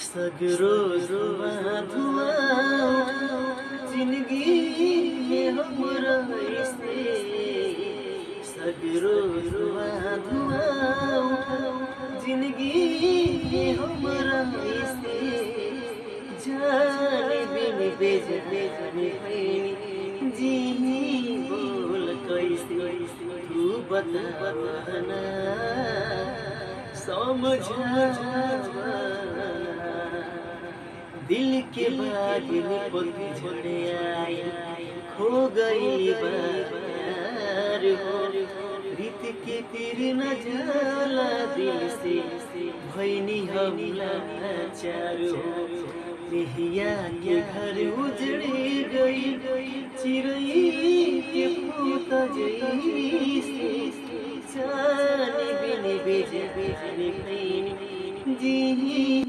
सगरो धुआं धुआं जिंदगी में हमरा ऐसे सगरो धुआं धुआं जिंदगी में हमरा ऐसे जाने बिन बेजाने भइनी जी बोल कैसे तू बताना समझावा दिल के बागी में पत्थर आई खो गई बार हो रीत के तीर न जाला दिल से भैनी हम लाचार हो नेहिया के घर उजड़ी गई चिड़ई के फूटा जैसे जाने बिन बेजाने भइनी जी।